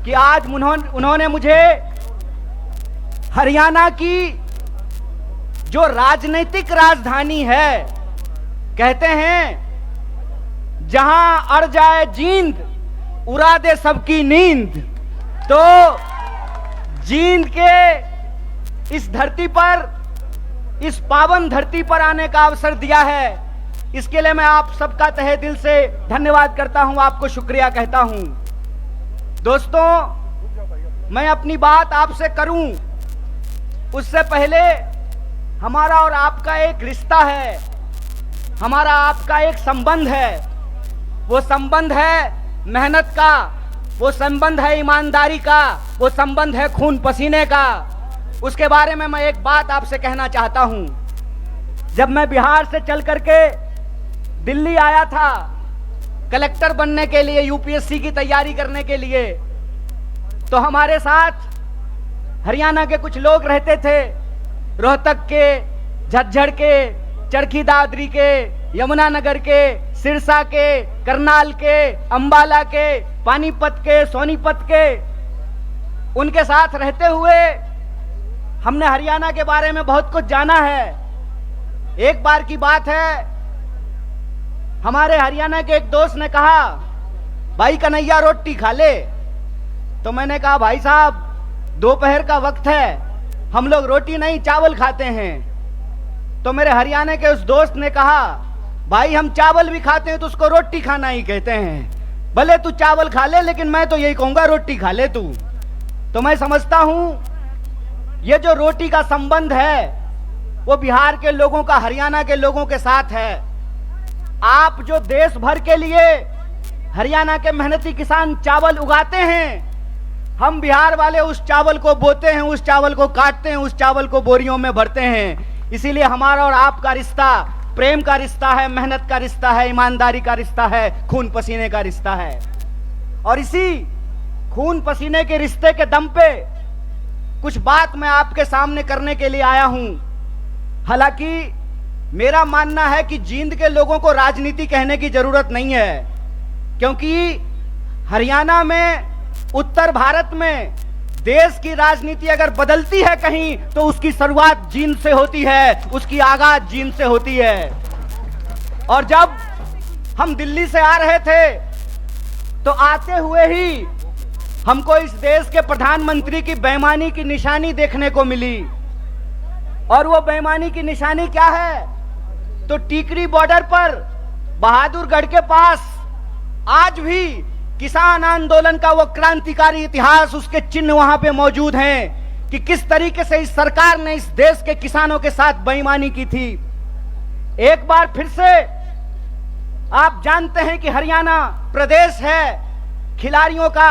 कि आज उन्होंने मुझे हरियाणा की जो राजनीतिक राजधानी है, कहते हैं जहां अड़ जाए जींद उड़ा दे सबकी नींद, तो जींद के इस धरती पर, इस पावन धरती पर आने का अवसर दिया है। इसके लिए मैं आप सबका तहे दिल से धन्यवाद करता हूं, आपको शुक्रिया कहता हूं। दोस्तों, मैं अपनी बात आपसे करूं उससे पहले हमारा और आपका एक रिश्ता है, हमारा आपका एक संबंध है। वो संबंध है मेहनत का, वो संबंध है ईमानदारी का, वो संबंध है खून पसीने का। उसके बारे में मैं एक बात आपसे कहना चाहता हूं। जब मैं बिहार से चल करके दिल्ली आया था कलेक्टर बनने के लिए, यूपीएससी की तैयारी करने के लिए, तो हमारे साथ हरियाणा के कुछ लोग रहते थे। रोहतक के, झज्जर के, चरखी दादरी के, यमुनानगर के, सिरसा के, करनाल के, अंबाला के, पानीपत के, सोनीपत के, उनके साथ रहते हुए हमने हरियाणा के बारे में बहुत कुछ जाना है। एक बार की बात है, हमारे हरियाणा के एक दोस्त ने कहा, भाई कन्हैया रोटी खा ले। तो मैंने कहा, भाई साहब दोपहर का वक्त है, हम लोग रोटी नहीं चावल खाते हैं। तो मेरे हरियाणा के उस दोस्त ने कहा, भाई हम चावल भी खाते हैं तो उसको रोटी खाना ही कहते हैं। भले तू चावल खा ले, लेकिन मैं तो यही कहूंगा रोटी खा ले तू। तो मैं समझता हूं ये जो रोटी का संबंध है वो बिहार के लोगों का हरियाणा के लोगों के साथ है। आप जो देश भर के लिए हरियाणा के मेहनती किसान चावल उगाते हैं, हम बिहार वाले उस चावल को बोते हैं, उस चावल को काटते हैं, उस चावल को बोरियों में भरते हैं। इसीलिए हमारा और आपका रिश्ता प्रेम का रिश्ता है, मेहनत का रिश्ता है, ईमानदारी का रिश्ता है, खून पसीने का रिश्ता है। और इसी खून पसीने के रिश्ते के दम पे कुछ बात मैं आपके सामने करने के लिए आया हूं। हालांकि मेरा मानना है कि जींद के लोगों को राजनीति कहने की जरूरत नहीं है, क्योंकि हरियाणा में, उत्तर भारत में देश की राजनीति अगर बदलती है कहीं, तो उसकी शुरुआत जींद से होती है, उसकी आगाज जींद से होती है। और जब हम दिल्ली से आ रहे थे तो आते हुए ही हमको इस देश के प्रधानमंत्री की बेईमानी की निशानी देखने को मिली। और वो बेईमानी की निशानी क्या है? तो टीकरी बॉर्डर पर बहादुरगढ़ के पास आज भी किसान आंदोलन का वो क्रांतिकारी इतिहास, उसके चिन्ह वहां पे मौजूद हैं कि किस तरीके से इस सरकार ने इस देश के किसानों के साथ बेईमानी की थी। एक बार फिर से आप जानते हैं कि हरियाणा प्रदेश है खिलाड़ियों का।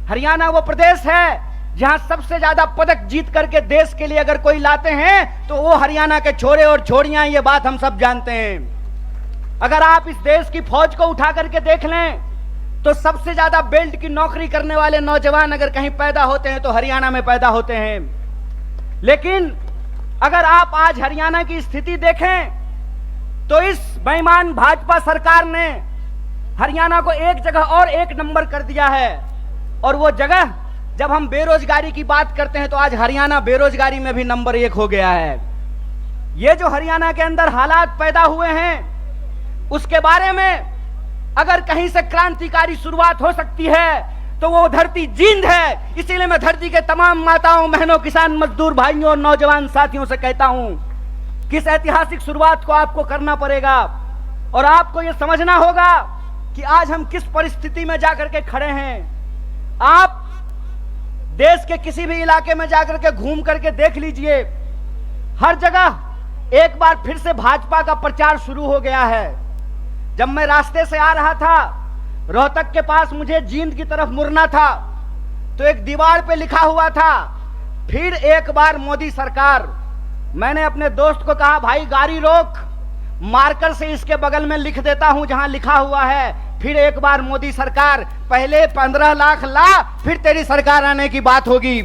हरियाणा वो प्रदेश है जहां सबसे ज्यादा पदक जीत करके देश के लिए अगर कोई लाते हैं तो वो हरियाणा के छोरे और छोरियां, ये बात हम सब जानते हैं। अगर आप इस देश की फौज को उठा करके देख लें तो सबसे ज्यादा बेल्ट की नौकरी करने वाले नौजवान अगर कहीं पैदा होते हैं तो हरियाणा में पैदा होते हैं। लेकिन अगर आप आज हरियाणा की स्थिति देखें तो इस बेईमान भाजपा सरकार ने हरियाणा को एक जगह और एक नंबर कर दिया है। और वो जगह, जब हम बेरोजगारी की बात करते हैं तो आज हरियाणा बेरोजगारी में भी नंबर 1 हो गया है। ये जो हरियाणा के अंदर हालात पैदा हुए हैं उसके बारे में अगर कहीं से क्रांतिकारी शुरुआत हो सकती है तो वो धरती जींद है। इसीलिए मैं धरती के तमाम माताओं, बहनों, किसान, मजदूर भाइयों और नौजवान साथियों से कहता हूं कि इस ऐतिहासिक शुरुआत को आपको करना पड़ेगा। और आपको यह समझना होगा कि आज हम किस परिस्थिति में जाकर के खड़े हैं। आप देश के किसी भी इलाके में जाकर के घूम करके देख लीजिए, हर जगह एक बार फिर से भाजपा का प्रचार शुरू हो गया है। जब मैं रास्ते से आ रहा था, रोहतक के पास मुझे जींद की तरफ मुड़ना था, तो एक दीवार पे लिखा हुआ था, फिर एक बार मोदी सरकार। मैंने अपने दोस्त को कहा, भाई गाड़ी रोक, मार्कर से इसके बगल में लिख देता हूं जहां लिखा हुआ है फिर एक बार मोदी सरकार। पहले 15 लाख ला, फिर तेरी सरकार आने की बात होगी।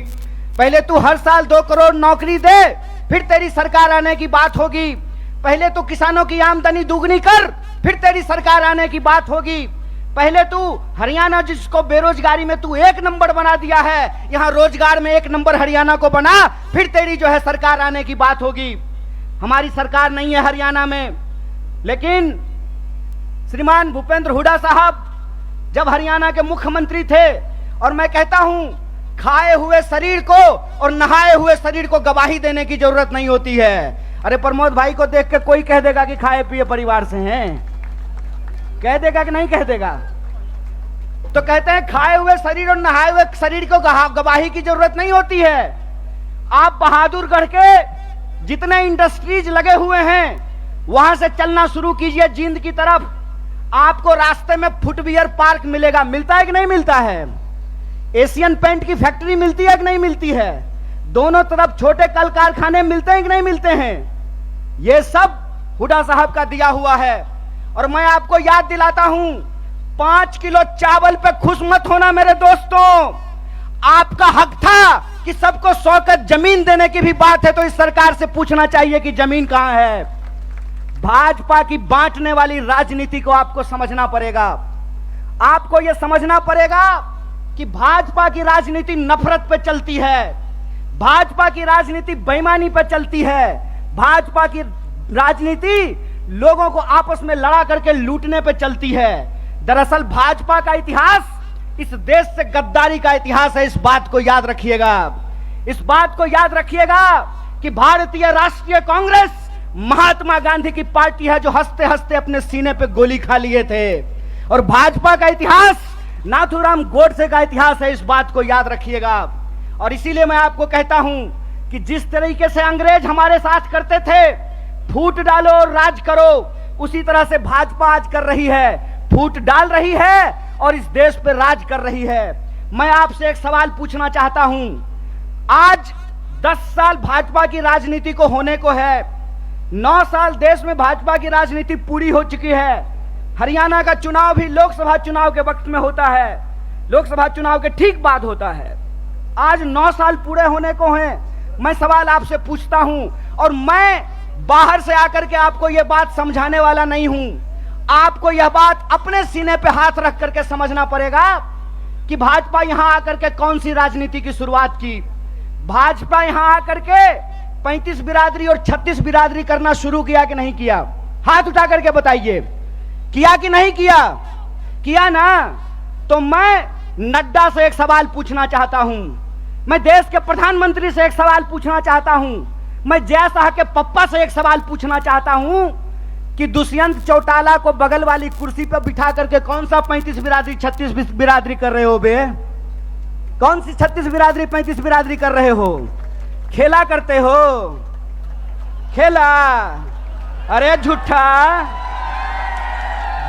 पहले तू हर साल 2 करोड़ नौकरी दे, फिर तेरी सरकार आने की बात होगी। पहले तो किसानों की आमदनी दुगनी कर, फिर तेरी सरकार आने की बात होगी। पहले तू हरियाणा जिसको बेरोजगारी में तू 1 नंबर बना दिया है, यहां रोजगार में 1 नंबर हरियाणा को बना, फिर तेरी जो है सरकार आने की बात होगी। हमारी सरकार नहीं है हरियाणा में, लेकिन श्रीमान भूपेंद्र हुड्डा साहब जब हरियाणा के मुख्यमंत्री थे, और मैं कहता हूं खाए हुए शरीर को और नहाए हुए शरीर को गवाही देने की जरूरत नहीं होती है। अरे प्रमोद भाई को देख के कोई कह देगा कि खाए पिए परिवार से हैं, कह देगा कि नहीं कह देगा? तो कहते हैं खाए हुए शरीर और नहाए हुए शरीर को गवाही की जरूरत नहीं होती है। आप बहादुरगढ़ के जितने इंडस्ट्रीज लगे हुए हैं वहां से चलना शुरू कीजिए जींद की तरफ, आपको रास्ते में फुटवियर पार्क मिलेगा। मिलता है कि नहीं मिलता है? एशियन पेंट की फैक्ट्री मिलती है कि नहीं मिलती है? दोनों तरफ छोटे कल कारखाने मिलते हैं कि नहीं मिलते हैं? ये सब हुड्डा साहब का दिया हुआ है। और मैं आपको याद दिलाता हूं, 5 किलो चावल पे खुश मत होना मेरे दोस्तों। आपका हक था कि सबको 100 गज जमीन देने की भी बात है तो इस सरकार से पूछना चाहिए कि जमीन कहां है। भाजपा की बांटने वाली राजनीति को आपको समझना पड़ेगा। आपको यह समझना पड़ेगा कि भाजपा की राजनीति नफरत पे चलती है, भाजपा की राजनीति बेईमानी पे चलती है, भाजपा की राजनीति लोगों को आपस में लड़ा करके लूटने पे चलती है। दरअसल भाजपा का इतिहास इस देश से गद्दारी का इतिहास है। इस बात को याद रखिएगा, इस बात को याद रखिएगा कि भारतीय राष्ट्रीय कांग्रेस महात्मा गांधी की पार्टी है जो हंसते हंसते अपने सीने पे गोली खा लिए थे, और भाजपा का इतिहास नाथूराम गोडसे का इतिहास है। इस बात को याद रखिएगा। और इसीलिए मैं आपको कहता हूं कि जिस तरीके से अंग्रेज हमारे साथ करते थे, फूट डालो और राज करो, उसी तरह से भाजपा आज कर रही है, फूट डाल रही है और इस देश पे राज कर रही है। मैं आपसे एक सवाल पूछना चाहता हूं, आज 10 साल भाजपा की राजनीति को होने को है, 9 साल देश में भाजपा की राजनीति पूरी हो चुकी है। हरियाणा का चुनाव भी लोकसभा चुनाव के वक्त में होता है, लोकसभा चुनाव के ठीक बाद होता है। आज 9 साल पूरे होने को हैं। मैं सवाल आपसे पूछता हूं, और मैं बाहर से आकर के आपको यह बात समझाने वाला नहीं हूं। आपको यह बात अपने सीने पे हाथ रख करके समझना पड़ेगा कि भाजपा यहां आकर के कौन सी राजनीति की शुरुआत की। भाजपा यहां आकर के 35 बिरादरी और 36 बिरादरी करना शुरू किया कि नहीं किया? हाथ उठा करके बताइए, किया कि नहीं किया? किया ना? तो मैं नड्डा से एक सवाल पूछना चाहता हूं, मैं देश के प्रधानमंत्री से एक सवाल पूछना चाहता हूं, मैं जय शाह के पप्पा से एक सवाल पूछना चाहता हूं कि दुष्यंत चौटाला को बगल वाली कुर्सी पर बिठा करके कौन सा 35 बिरादरी 36 बिरादरी कर रहे हो बे? कौन सी 36 बिरादरी 35 बिरादरी कर रहे हो? खेला करते हो? खेला? अरे झूठा,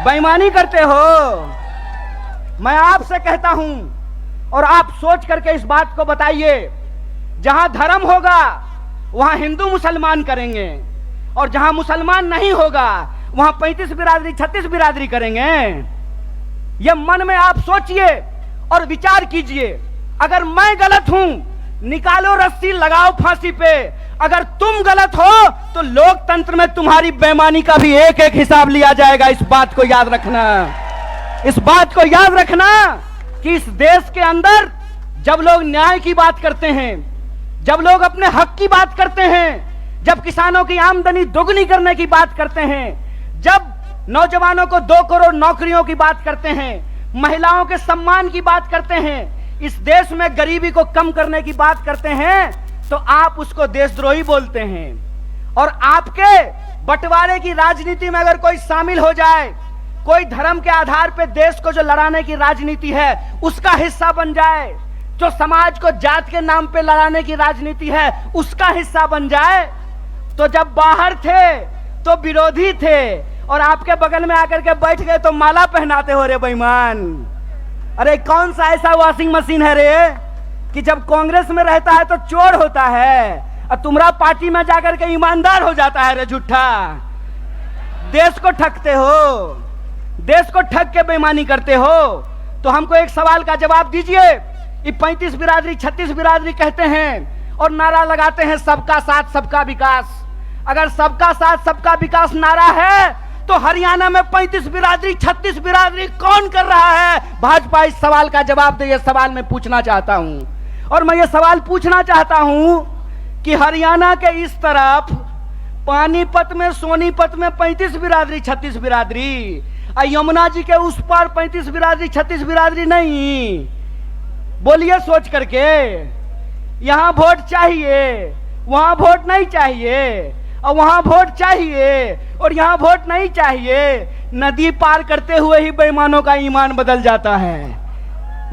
बेईमानी करते हो। मैं आपसे कहता हूं, और आप सोच करके इस बात को बताइए, जहां धर्म होगा वहां हिंदू मुसलमान करेंगे, और जहां मुसलमान नहीं होगा वहां 35 बिरादरी 36 बिरादरी करेंगे। यह मन में आप सोचिए और विचार कीजिए। अगर मैं गलत हूं, निकालो रस्सी, लगाओ फांसी पे। अगर तुम गलत हो तो लोकतंत्र में तुम्हारी बेईमानी का भी एक एक हिसाब लिया जाएगा। इस बात को याद रखना, इस बात को याद रखना कि इस देश के अंदर जब लोग न्याय की बात करते हैं, जब लोग अपने हक की बात करते हैं, जब किसानों की आमदनी दोगुनी करने की बात करते हैं, जब नौजवानों को 2 करोड़ नौकरियों की बात करते हैं, महिलाओं के सम्मान की बात करते हैं, इस देश में गरीबी को कम करने की बात करते हैं, तो आप उसको देशद्रोही बोलते हैं। और आपके बंटवारे की राजनीति में अगर कोई शामिल हो जाए, कोई धर्म के आधार पर देश को जो लड़ाने की राजनीति है उसका हिस्सा बन जाए, जो समाज को जात के नाम पे लड़ाने की राजनीति है उसका हिस्सा बन जाए, तो जब बाहर थे तो विरोधी थे और आपके बगल में आकर के बैठ गए तो माला पहनाते हो रे बेईमान। अरे कौन सा ऐसा वॉशिंग मशीन है रे कि जब कांग्रेस में रहता है तो चोर होता है और तुम्हारा पार्टी में जाकर के ईमानदार हो जाता है रे झूठा। देश को ठगते हो, देश को ठग के बेईमानी करते हो। तो हमको एक सवाल का जवाब दीजिए। ये 35 बिरादरी 36 बिरादरी कहते हैं और नारा लगाते हैं सबका साथ सबका विकास। अगर सबका साथ सबका विकास नारा है तो हरियाणा में 35 बिरादरी 36 बिरादरी कौन कर रहा है? भाजपा इस सवाल का जवाब दे। ये सवाल मैं पूछना चाहता हूं। और मैं ये सवाल पूछना चाहता हूं कि हरियाणा के इस तरफ पानीपत में, सोनीपत में 35 बिरादरी 36 बिरादरी, यमुना जी के उस पार 35 बिरादरी 36 बिरादरी नहीं। बोलिए सोच करके, यहां वोट चाहिए, वहां वोट नहीं चाहिए, और वहां वोट चाहिए और यहां वोट नहीं चाहिए। नदी पार करते हुए ही बेईमानों का ईमान बदल जाता है।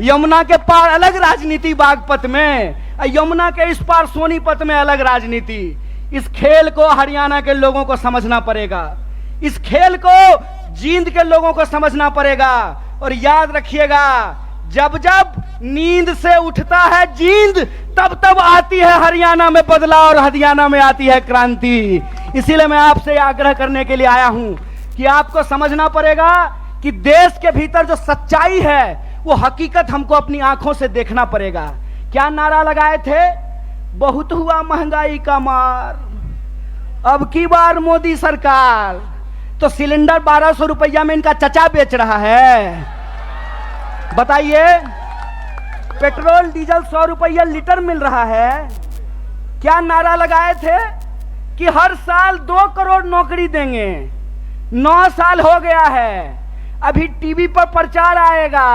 यमुना के पार अलग राजनीति बागपत में, यमुना के इस पार सोनीपत में अलग राजनीति। इस खेल को हरियाणा के लोगों को समझना पड़ेगा, इस खेल को जींद के लोगों को समझना पड़ेगा। और याद रखिएगा, जब जब नींद से उठता है जींद, तब तब आती है हरियाणा में बदलाव और हरियाणा में आती है क्रांति। इसीलिए मैं आपसे आग्रह करने के लिए आया हूं कि आपको समझना पड़ेगा कि देश के भीतर जो सच्चाई है वो हकीकत हमको अपनी आंखों से देखना पड़ेगा। क्या नारा लगाए थे? बहुत हुआ महंगाई का मार, अब की बार मोदी सरकार। तो सिलेंडर 1200 रुपया में इनका चचा बेच रहा है। बताइए, पेट्रोल डीजल 100 रुपया लीटर मिल रहा है। क्या नारा लगाए थे कि हर साल 2 करोड़ नौकरी देंगे। 9 साल हो गया है, अभी टीवी पर प्रचार आएगा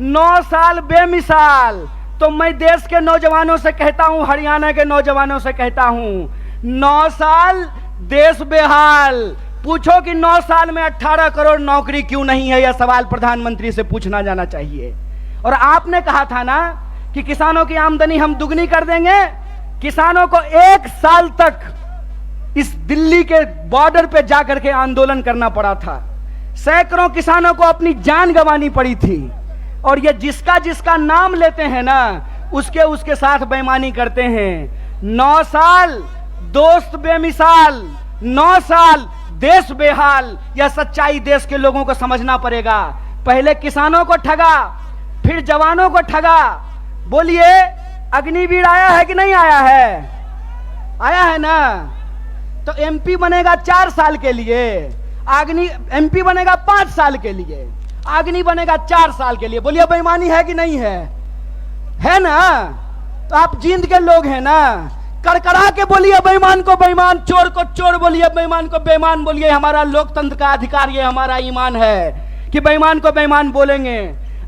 9 साल बेमिसाल। तो मैं देश के नौजवानों से कहता हूं, हरियाणा के नौजवानों से कहता हूं, 9 साल देश बेहाल। पूछो कि 9 साल में 18 करोड़ नौकरी क्यों नहीं है? यह सवाल प्रधानमंत्री से पूछना जाना चाहिए। और आपने कहा था ना कि किसानों की आमदनी हम दुगनी कर देंगे। किसानों को 1 साल तक इस दिल्ली के बॉर्डर पे जाकर के आंदोलन करना पड़ा था। सैकड़ों किसानों को अपनी जान गंवानी पड़ी थी। और ये जिसका जिसका नाम लेते हैं ना, उसके साथ बेईमानी करते हैं। 9 साल दोस्त बेमिसाल, 9 साल देश बेहाल। यह सच्चाई देश के लोगों को समझना पड़ेगा। पहले किसानों को ठगा, फिर जवानों को ठगा। बोलिए, अग्निवीर आया है कि नहीं आया है? आया है ना। तो एमपी बनेगा 4 साल के लिए, एमपी बनेगा 5 साल के लिए, अग्नि बनेगा 4 साल के लिए। बोलिए, बेईमानी है कि नहीं है? है ना। तो आप जींद के लोग हैं ना, करकरा के बोलिए बेईमान को बेईमान, चोर को चोर बोलिए, बेईमान को बेईमान बोलिए। हमारा लोकतंत्र का अधिकार, ये हमारा ईमान है कि बेईमान को बेईमान बोलेंगे।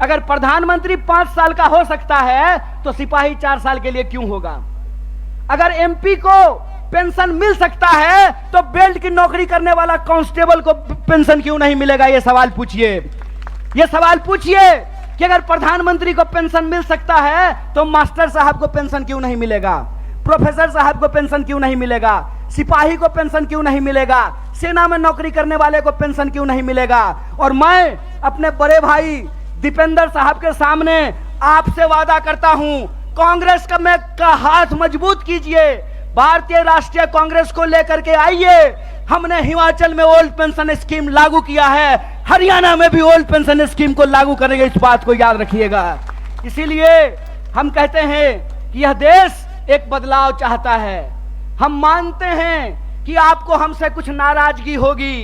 अगर प्रधानमंत्री 5 साल का हो सकता है तो सिपाही 4 साल के लिए क्यों होगा? अगर एमपी को पेंशन मिल सकता है तो बेल्ट की नौकरी करने वाला कांस्टेबल को पेंशन क्यों नहीं मिलेगा? ये सवाल पूछिए। ये सवाल पूछिए कि अगर प्रधानमंत्री को पेंशन मिल सकता है तो मास्टर साहब को पेंशन क्यों नहीं मिलेगा? प्रोफेसर साहब को पेंशन क्यों नहीं मिलेगा? सिपाही को पेंशन क्यों नहीं मिलेगा? सेना में नौकरी करने वाले को पेंशन क्यों नहीं मिलेगा? और मैं अपने बड़े भाई दीपेंद्र साहब के सामने आपसे वादा करता हूं, कांग्रेस का हाथ मजबूत कीजिए, भारतीय राष्ट्रीय कांग्रेस को लेकर के आइए। हमने हिमाचल में ओल्ड पेंशन स्कीम लागू किया है, हरियाणा में भी ओल्ड पेंशन स्कीम को लागू करेंगे। इस बात को याद रखिएगा। इसीलिए हम कहते हैं कि यह देश एक बदलाव चाहता है। हम मानते हैं कि आपको हमसे कुछ नाराजगी होगी।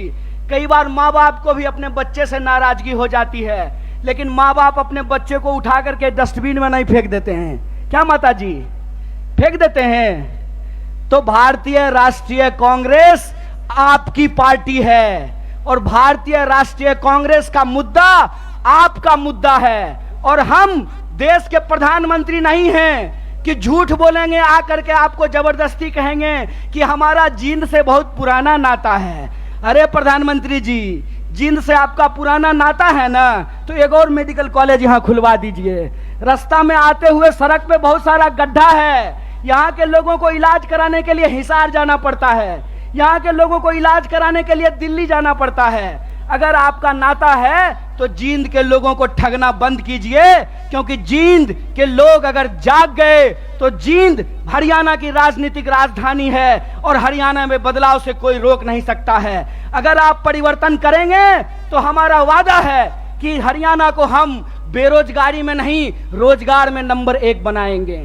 कई बार माँ बाप को भी अपने बच्चे से नाराजगी हो जाती है, लेकिन माँ बाप अपने बच्चे को उठा करके डस्टबिन में नहीं फेंक देते हैं। क्या माता जी? फेंक देते हैं। तो भारतीय राष्ट्रीय कांग्रेस आपकी पार्टी है और भारतीय राष्ट्रीय कांग्रेस का मुद्दा आपका मुद्दा है। और हम देश के प्रधानमंत्री नहीं हैं कि झूठ बोलेंगे, आकर के आपको जबरदस्ती कहेंगे कि हमारा जींद से बहुत पुराना नाता है। अरे प्रधानमंत्री जी, जींद से आपका पुराना नाता है ना, तो एक और मेडिकल कॉलेज यहाँ खुलवा दीजिए। रास्ता में आते हुए सड़क पे बहुत सारा गड्ढा है, यहाँ के लोगों को इलाज कराने के लिए हिसार जाना पड़ता है, यहाँ के लोगों को इलाज कराने के लिए दिल्ली जाना पड़ता है। अगर आपका नाता है तो जींद के लोगों को ठगना बंद कीजिए, क्योंकि जींद के लोग अगर जाग गए तो जींद हरियाणा की राजनीतिक राजधानी है और हरियाणा में बदलाव से कोई रोक नहीं सकता है। अगर आप परिवर्तन करेंगे तो हमारा वादा है कि हरियाणा को हम बेरोजगारी में नहीं, रोजगार में नंबर 1 बनाएंगे।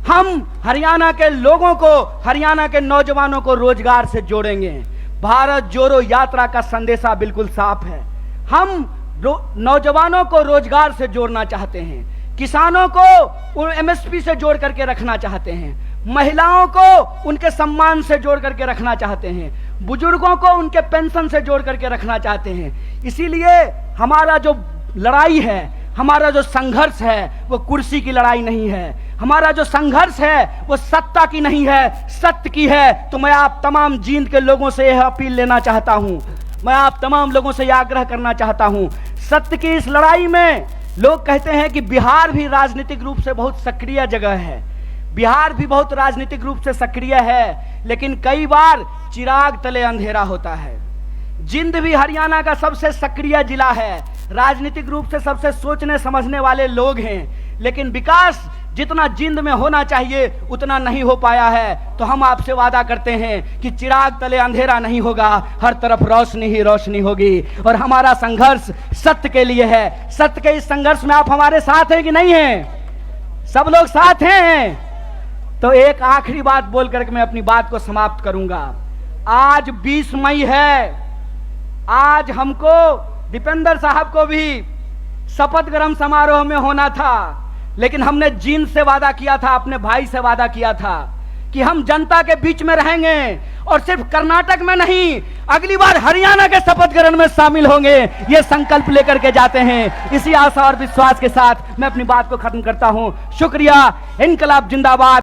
हम हरियाणा के लोगों को, हरियाणा के नौजवानों को रोजगार से जोड़ेंगे। भारत जोड़ो यात्रा का संदेशा बिल्कुल साफ है। हम नौजवानों को रोजगार से जोड़ना चाहते हैं, किसानों को एमएसपी से जोड़ करके रखना चाहते हैं, महिलाओं को उनके सम्मान से जोड़ करके रखना चाहते हैं, बुजुर्गों को उनके पेंशन से जोड़ करके रखना चाहते हैं। इसीलिए हमारा जो लड़ाई है, हमारा जो संघर्ष है वो कुर्सी की लड़ाई नहीं है, हमारा जो संघर्ष है वो सत्ता की नहीं है, सत्य की है। तो मैं आप तमाम जींद के लोगों से यह अपील लेना चाहता हूं, मैं आप तमाम लोगों से यह आग्रह करना चाहता हूं, सत्य की इस लड़ाई में लोग कहते हैं कि बिहार भी राजनीतिक रूप से बहुत सक्रिय जगह है, बिहार भी बहुत राजनीतिक रूप से सक्रिय है, लेकिन कई बार चिराग तले अंधेरा होता है। जिंद भी हरियाणा का सबसे सक्रिय जिला है, राजनीतिक रूप से सबसे सोचने समझने वाले लोग हैं, लेकिन विकास जितना जिंद में होना चाहिए उतना नहीं हो पाया है। तो हम आपसे वादा करते हैं कि चिराग तले अंधेरा नहीं होगा, हर तरफ रोशनी ही रोशनी होगी। और हमारा संघर्ष सत्य के लिए है। सत्य के इस संघर्ष में आप हमारे साथ हैं कि नहीं हैं? सब लोग साथ हैं। तो एक आखिरी बात बोल करके मैं अपनी बात को समाप्त करूंगा। आज 20 मई है, आज हमको दीपेंद्र साहब को भी शपथ ग्रहण समारोह में होना था, लेकिन हमने जींद से वादा किया था, अपने भाई से वादा किया था कि हम जनता के बीच में रहेंगे और सिर्फ कर्नाटक में नहीं, अगली बार हरियाणा के शपथ ग्रहण में शामिल होंगे। ये संकल्प लेकर के जाते हैं। इसी आशा और विश्वास के साथ मैं अपनी बात को खत्म करता हूं। शुक्रिया। इनकलाब जिंदाबाद।